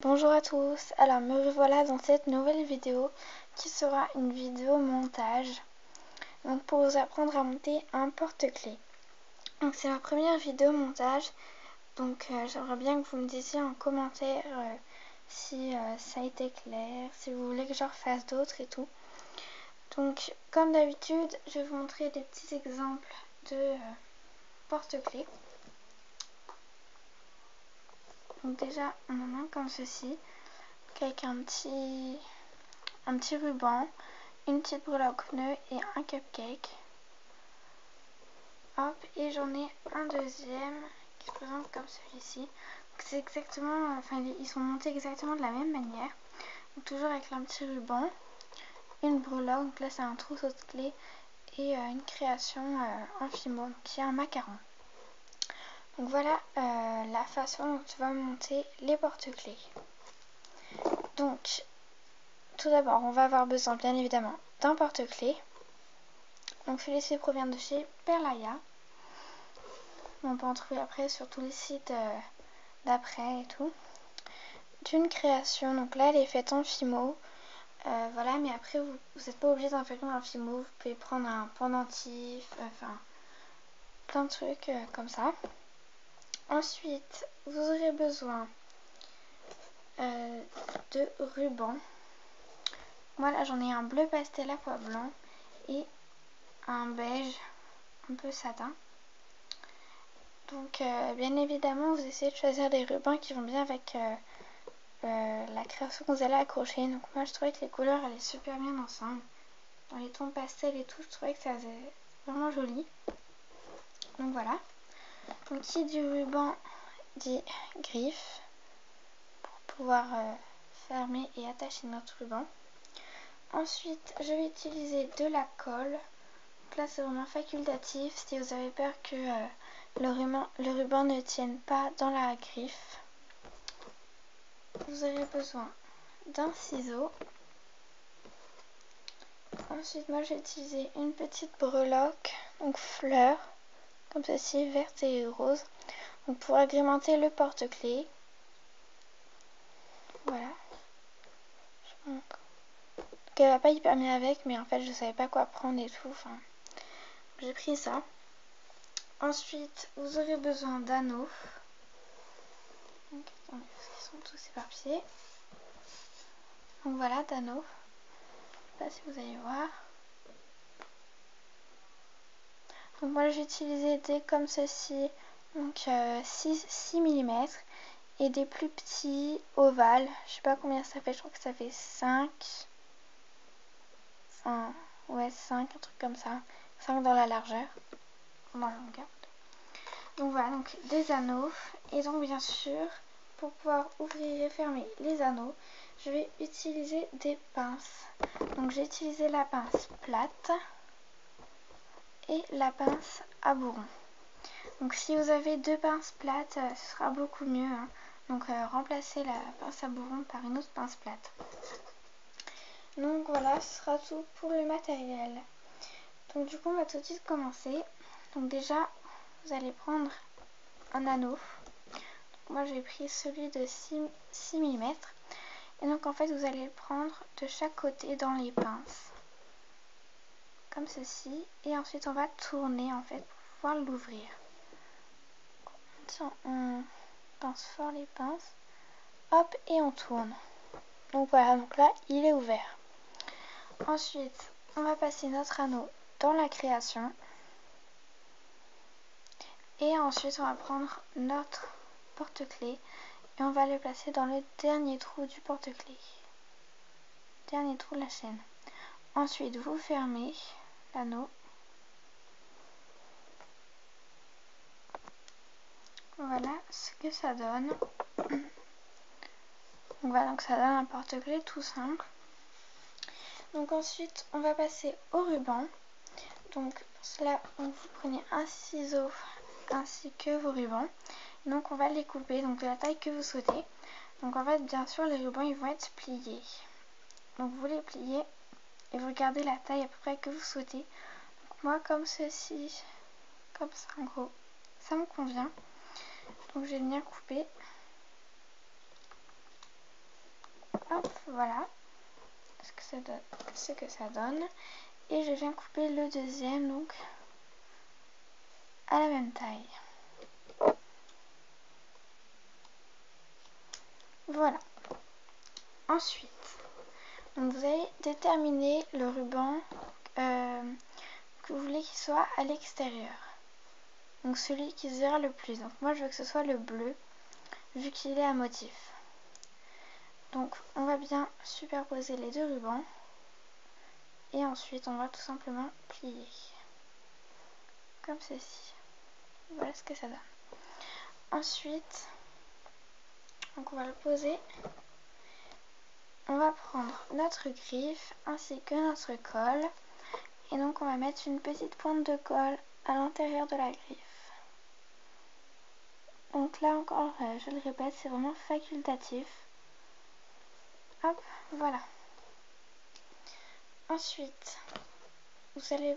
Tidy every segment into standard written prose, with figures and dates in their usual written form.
Bonjour à tous, alors me revoilà dans cette nouvelle vidéo qui sera une vidéo montage donc pour vous apprendre à monter un porte-clés. Donc c'est ma première vidéo montage, donc j'aimerais bien que vous me disiez en commentaire si ça a été clair, si vous voulez que je refasse d'autres et tout. Donc comme d'habitude je vais vous montrer des petits exemples de porte-clés. Donc déjà on en a un comme ceci, avec un petit ruban, une petite breloque nœud et un cupcake. Hop, et j'en ai un deuxième qui se présente comme celui-ci. C'est exactement, ils sont montés exactement de la même manière. Donc toujours avec un petit ruban, une breloque, donc là c'est un trousseau de clés et une création en fimo, qui est un macaron. Donc voilà la façon dont tu vas monter les porte-clés. Donc tout d'abord, on va avoir besoin bien évidemment d'un porte-clés. Donc celui-ci provient de chez Perlaya. On peut en trouver après sur tous les sites d'après et tout. D'une création, donc là elle est faite en fimo. Voilà, mais après vous n'êtes pas obligé d'en faire un fimo. Vous pouvez prendre un pendentif, plein de trucs comme ça. Ensuite, vous aurez besoin de ruban. Moi là j'en ai un bleu pastel à pois blanc et un beige un peu satin. Donc bien évidemment vous essayez de choisir des rubans qui vont bien avec la création que vous allez accrocher. Donc moi je trouvais que les couleurs allaient super bien ensemble. Dans les tons pastel et tout, je trouvais que ça faisait vraiment joli. Donc voilà. Donc qui dit ruban dit griffe pour pouvoir fermer et attacher notre ruban. Ensuite je vais utiliser de la colle. Donc là c'est vraiment facultatif si vous avez peur que le ruban ne tienne pas dans la griffe. Vous aurez besoin d'un ciseau. Ensuite moi j'ai utilisé une petite breloque, donc fleur, comme ceci, verte et rose, donc pour agrémenter le porte-clés. Voilà. Donc elle va pas hyper bien avec, mais en fait je savais pas quoi prendre et tout, enfin j'ai pris ça. Ensuite vous aurez besoin d'anneaux. Donc attendez, parce qu'ils sont tous éparpillés. Donc voilà, d'anneaux. Je sais pas si vous allez voir. Donc moi j'ai utilisé des comme ceci, donc 6 mm, et des plus petits ovales. Je sais pas combien ça fait, je crois que ça fait 5. Enfin, ouais 5, un truc comme ça. 5 dans la largeur, dans la longueur. Donc voilà, donc des anneaux. Et donc bien sûr, pour pouvoir ouvrir et fermer les anneaux, je vais utiliser des pinces. Donc j'ai utilisé la pince plate et la pince à bourron. Donc si vous avez deux pinces plates, ce sera beaucoup mieux. Hein. Donc remplacez la pince à bourron par une autre pince plate. Donc voilà, ce sera tout pour le matériel. Donc du coup on va tout de suite commencer. Donc déjà vous allez prendre un anneau. Donc, moi j'ai pris celui de 6 mm. Et donc en fait vous allez le prendre de chaque côté dans les pinces. Comme ceci. Et ensuite on va tourner en fait pour pouvoir l'ouvrir. On pince fort les pinces. Hop, et on tourne. Donc voilà, donc là il est ouvert. Ensuite on va passer notre anneau dans la création. Et ensuite on va prendre notre porte-clés et on va le placer dans le dernier trou du porte-clés. Dernier trou de la chaîne. Ensuite vous fermez l'anneau. Voilà ce que ça donne. Donc voilà, donc ça donne un porte-clés tout simple. Donc ensuite on va passer au ruban. Donc pour cela vous prenez un ciseau ainsi que vos rubans. Donc on va les couper donc de la taille que vous souhaitez. Donc en fait bien sûr les rubans ils vont être pliés. Donc vous les pliez et vous regardez la taille à peu près que vous souhaitez. Donc moi comme ceci, comme ça en gros, ça me convient. Donc je vais venir couper. hop, voilà ce que ça donne. Et je viens couper le deuxième, donc à la même taille. Voilà. Ensuite, donc vous allez déterminer le ruban que vous voulez qu'il soit à l'extérieur. Donc celui qui se verra le plus. Donc moi je veux que ce soit le bleu, vu qu'il est à motif. Donc on va bien superposer les deux rubans. Et ensuite on va tout simplement plier. Comme ceci. Voilà ce que ça donne. Ensuite, donc on va le poser. On va prendre notre griffe ainsi que notre colle. Et donc on va mettre une petite pointe de colle à l'intérieur de la griffe. Donc là encore, je le répète, c'est vraiment facultatif. Hop, voilà. Ensuite, vous allez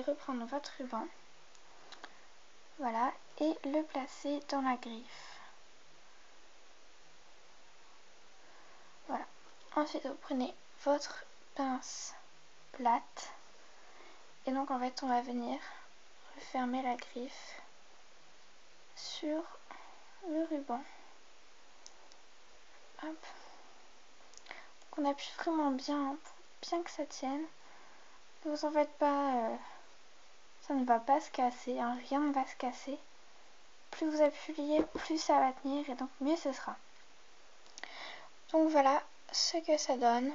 reprendre votre ruban. Voilà, et le placer dans la griffe. Voilà. Ensuite, vous prenez votre pince plate. Et donc en fait, on va venir refermer la griffe sur le ruban. Hop. Donc on appuie vraiment bien, pour bien que ça tienne. Ne vous en faites pas, ça ne va pas se casser, hein, rien ne va se casser. Plus vous appuyez, plus ça va tenir et donc mieux ce sera. Donc voilà ce que ça donne.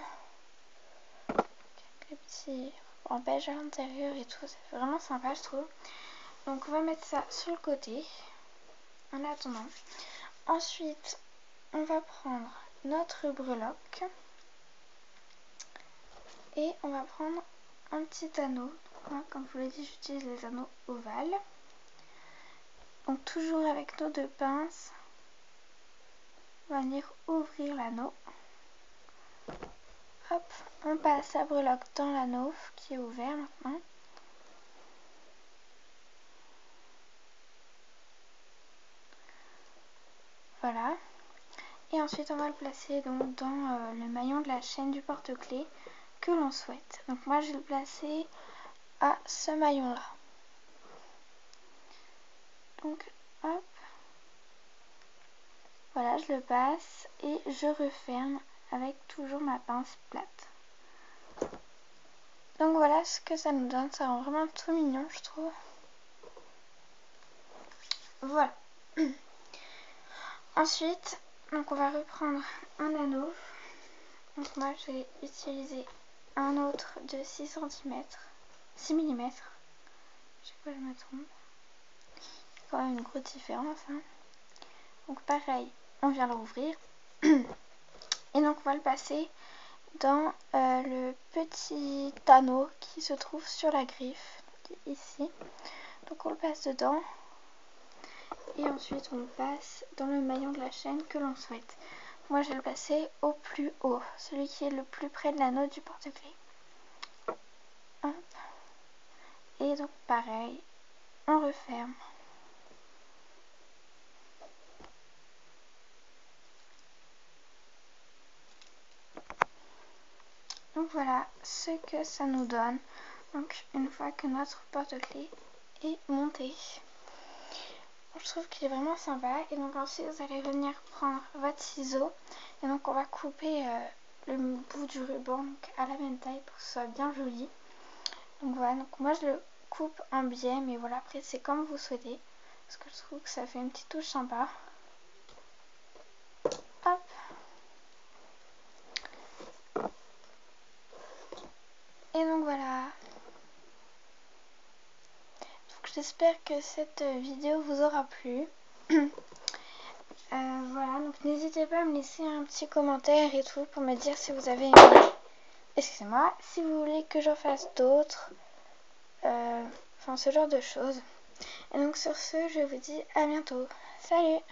Les petits en beige à l'intérieur et tout, c'est vraiment sympa je trouve. Donc on va mettre ça sur le côté en attendant. Ensuite, on va prendre notre breloque et on va prendre un petit anneau. Moi, comme je vous l'ai dit, j'utilise les anneaux ovales. Donc toujours avec nos deux pinces, on va venir ouvrir l'anneau. Hop, on passe la breloque dans l'anneau qui est ouvert maintenant. Voilà. Et ensuite on va le placer donc dans le maillon de la chaîne du porte-clés que l'on souhaite. Donc moi je vais le placer à ce maillon là. Donc hop. Voilà, je le passe et je referme avec toujours ma pince plate. Donc voilà ce que ça nous donne, ça rend vraiment tout mignon je trouve. Voilà. Ensuite, donc on va reprendre un anneau. Donc moi je vais utiliser un autre de 6 cm, 6 mm. Chaque fois je me trompe. C'est quand même une grosse différence. Hein. Donc pareil, on vient l'ouvrir. Et donc on va le passer dans le petit anneau qui se trouve sur la griffe, ici. Donc on le passe dedans. Et ensuite on le passe dans le maillon de la chaîne que l'on souhaite. Moi je vais le passer au plus haut, celui qui est le plus près de l'anneau du porte-clés. Et donc pareil, on referme. Donc voilà ce que ça nous donne. Donc une fois que notre porte-clés est monté. Je trouve qu'il est vraiment sympa. Et donc ensuite vous allez venir prendre votre ciseau. Et donc on va couper le bout du ruban donc à la même taille pour que ce soit bien joli. Donc voilà, donc moi je le coupe en biais. Mais voilà, après c'est comme vous souhaitez. Parce que je trouve que ça fait une petite touche sympa. Hop. Et donc voilà. J'espère que cette vidéo vous aura plu. Voilà, donc n'hésitez pas à me laisser un petit commentaire et tout pour me dire si vous avez aimé. Excusez-moi, si vous voulez que j'en fasse d'autres. Enfin, ce genre de choses. Et donc sur ce, je vous dis à bientôt. Salut!